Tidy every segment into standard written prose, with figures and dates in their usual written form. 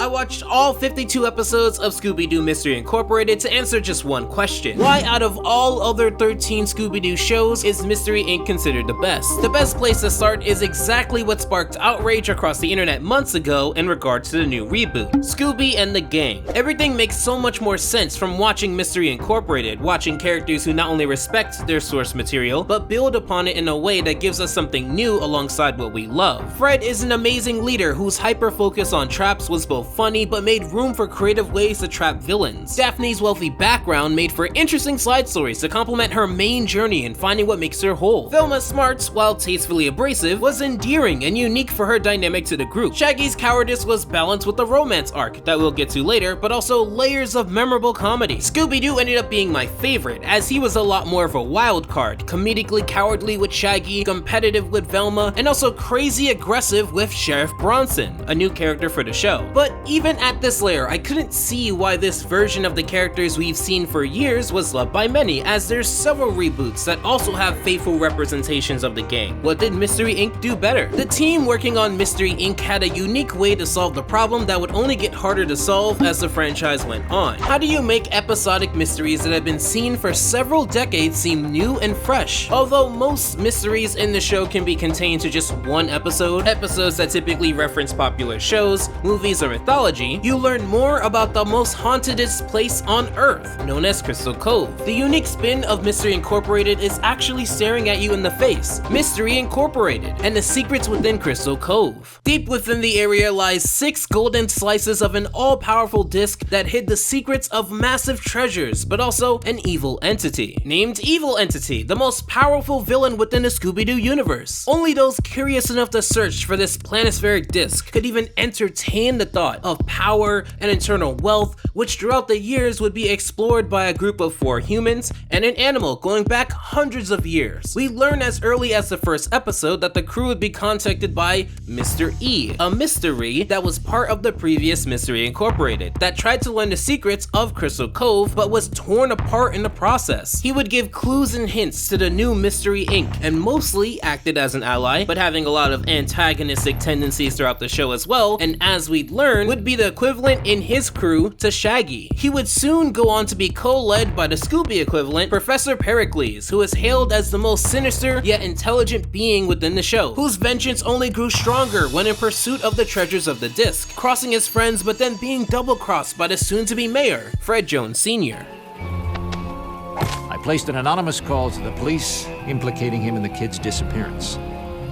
I watched all 52 episodes of Scooby Doo Mystery Incorporated to answer just one question. Why out of all other 13 Scooby Doo shows is Mystery Inc. considered the best? The best place to start is exactly what sparked outrage across the internet months ago in regards to the new reboot, Scooby and the Gang. Everything makes so much more sense from watching Mystery Incorporated, watching characters who not only respect their source material, but build upon it in a way that gives us something new alongside what we love. Fred is an amazing leader whose hyper-focus on traps was both funny but made room for creative ways to trap villains. Daphne's wealthy background made for interesting side stories to complement her main journey in finding what makes her whole. Velma's smarts, while tastefully abrasive, was endearing and unique for her dynamic to the group. Shaggy's cowardice was balanced with a romance arc that we'll get to later, but also layers of memorable comedy. Scooby-Doo ended up being my favorite, as he was a lot more of a wild card, comedically cowardly with Shaggy, competitive with Velma, and also crazy aggressive with Sheriff Bronson, a new character for the show. But even at this layer, I couldn't see why this version of the characters we've seen for years was loved by many, as there's several reboots that also have faithful representations of the gang. What did Mystery Inc. do better? The team working on Mystery Inc. had a unique way to solve the problem that would only get harder to solve as the franchise went on. How do you make episodic mysteries that have been seen for several decades seem new and fresh? Although most mysteries in the show can be contained to just one episode, episodes that typically reference popular shows, movies, or mythology, you learn more about the most hauntedest place on Earth, known as Crystal Cove. The unique spin of Mystery Incorporated is actually staring at you in the face. Mystery Incorporated, and the secrets within Crystal Cove. Deep within the area lies 6 golden slices of an all-powerful disc that hid the secrets of massive treasures, but also an evil entity. Named Evil Entity, the most powerful villain within the Scooby-Doo universe. Only those curious enough to search for this planispheric disc could even entertain the thought of power and eternal wealth, which throughout the years would be explored by a group of 4 humans and an animal going back hundreds of years. We learn as early as the first episode that the crew would be contacted by Mr. E, a mystery that was part of the previous Mystery Incorporated, that tried to learn the secrets of Crystal Cove but was torn apart in the process. He would give clues and hints to the new Mystery Inc. and mostly acted as an ally, but having a lot of antagonistic tendencies throughout the show as well, and as we'd learn, would be the equivalent in his crew to Shaggy. He would soon go on to be co-led by the Scooby equivalent, Professor Pericles, who is hailed as the most sinister yet intelligent being within the show, whose vengeance only grew stronger when in pursuit of the treasures of the disc, crossing his friends but then being double-crossed by the soon-to-be mayor, Fred Jones Sr. I placed an anonymous call to the police implicating him in the kid's disappearance.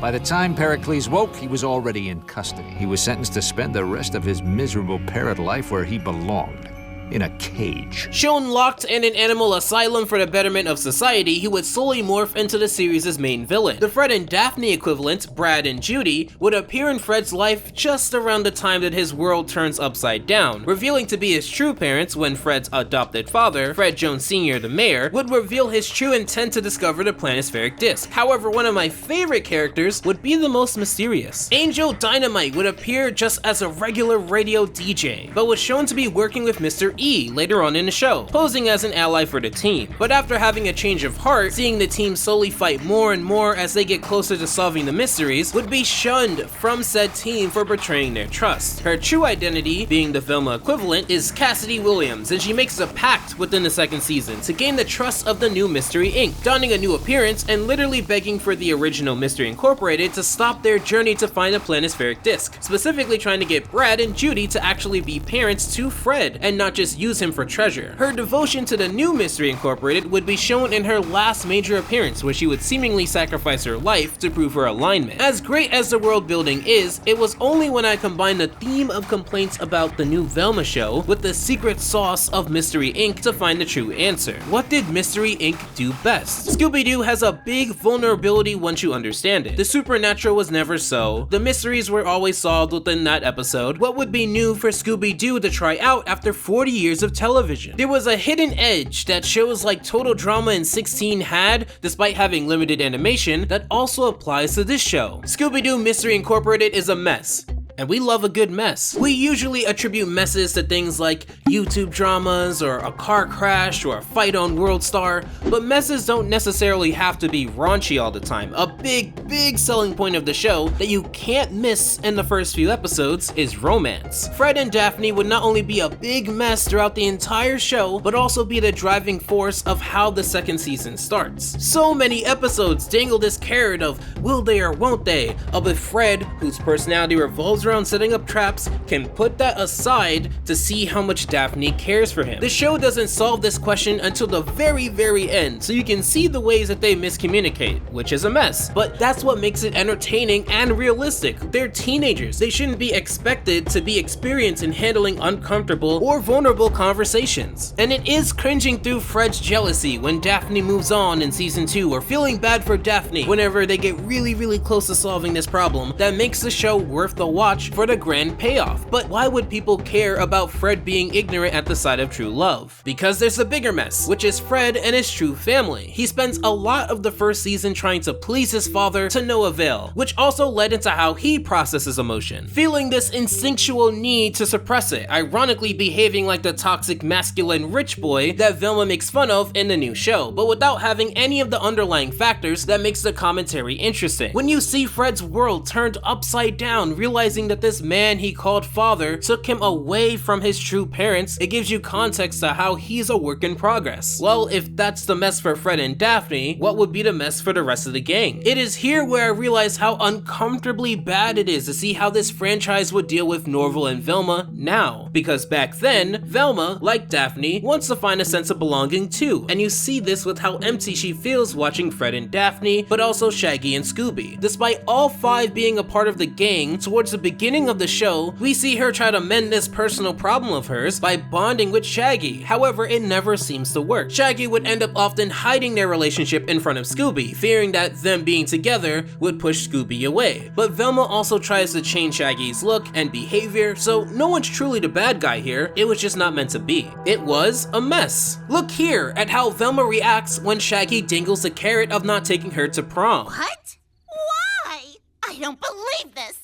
By the time Pericles woke, he was already in custody. He was sentenced to spend the rest of his miserable parrot life where he belonged. In a cage. Shown locked in an animal asylum for the betterment of society, he would slowly morph into the series' main villain. The Fred and Daphne equivalent, Brad and Judy, would appear in Fred's life just around the time that his world turns upside down, revealing to be his true parents when Fred's adopted father, Fred Jones Sr. the mayor, would reveal his true intent to discover the planispheric disc. However, one of my favorite characters would be the most mysterious. Angel Dynamite would appear just as a regular radio DJ, but was shown to be working with Mr. E later on in the show, posing as an ally for the team. But after having a change of heart, seeing the team slowly fight more and more as they get closer to solving the mysteries, would be shunned from said team for betraying their trust. Her true identity, being the Velma equivalent, is Cassidy Williams, and she makes a pact within the second season to gain the trust of the new Mystery Inc., donning a new appearance and literally begging for the original Mystery Incorporated to stop their journey to find a planispheric disc, specifically trying to get Brad and Judy to actually be parents to Fred and not just use him for treasure. Her devotion to the new Mystery Incorporated would be shown in her last major appearance, where she would seemingly sacrifice her life to prove her alignment. As great as the world building is, it was only when I combined the theme of complaints about the new Velma show with the secret sauce of Mystery Inc. to find the true answer. What did Mystery Inc. do best? Scooby-Doo has a big vulnerability once you understand it. The supernatural was never so. The mysteries were always solved within that episode. What would be new for Scooby-Doo to try out after 40 years of television? There was a hidden edge that shows like Total Drama and 16 had, despite having limited animation, that also applies to this show. Scooby Doo Mystery Incorporated is a mess. And we love a good mess. We usually attribute messes to things like YouTube dramas or a car crash or a fight on World Star, but messes don't necessarily have to be raunchy all the time. A big selling point of the show that you can't miss in the first few episodes is romance. Fred and Daphne would not only be a big mess throughout the entire show, but also be the driving force of how the second season starts. So many episodes dangle this carrot of will they or won't they, of if Fred, whose personality revolves around setting up traps, can put that aside to see how much Daphne cares for him. The show doesn't solve this question until the very end, so you can see the ways that they miscommunicate, which is a mess. But that's what makes it entertaining and realistic. They're teenagers. They shouldn't be expected to be experienced in handling uncomfortable or vulnerable conversations. And it is cringing through Fred's jealousy when Daphne moves on in season 2, or feeling bad for Daphne whenever they get really close to solving this problem, that makes the show worth the watch for the grand payoff. But why would people care about Fred being ignorant at the sight of true love? Because there's a bigger mess, which is Fred and his true family. He spends a lot of the first season trying to please his father to no avail, which also led into how he processes emotion, feeling this instinctual need to suppress it, ironically behaving like the toxic masculine rich boy that Velma makes fun of in the new show, but without having any of the underlying factors that makes the commentary interesting. When you see Fred's world turned upside down, realizing that this man he called father took him away from his true parents, it gives you context to how he's a work in progress. Well, if that's the mess for Fred and Daphne, what would be the mess for the rest of the gang? It is here where I realize how uncomfortably bad it is to see how this franchise would deal with Norval and Velma now. Because back then, Velma, like Daphne, wants to find a sense of belonging too, and you see this with how empty she feels watching Fred and Daphne, but also Shaggy and Scooby. Despite all 5 being a part of the gang, towards the beginning of the show, we see her try to mend this personal problem of hers by bonding with Shaggy. However, it never seems to work. Shaggy would end up often hiding their relationship in front of Scooby, fearing that them being together would push Scooby away. But Velma also tries to change Shaggy's look and behavior, so no one's truly the bad guy here. It was just not meant to be. It was a mess. Look here at how Velma reacts when Shaggy dangles the carrot of not taking her to prom. What? Why? I don't believe this.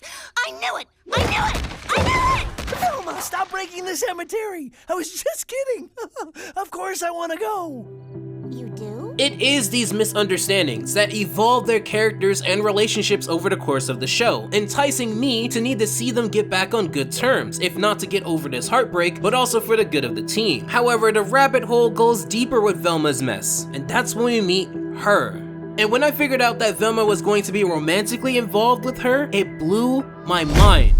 I knew it. I knew it. I knew it. Velma, stop breaking the cemetery. I was just kidding. Of course I want to go. You do? It is these misunderstandings that evolve their characters and relationships over the course of the show, enticing me to need to see them get back on good terms, if not to get over this heartbreak, but also for the good of the team. However, the rabbit hole goes deeper with Velma's mess, and that's when we meet her. And when I figured out that Velma was going to be romantically involved with her, it blew my mind.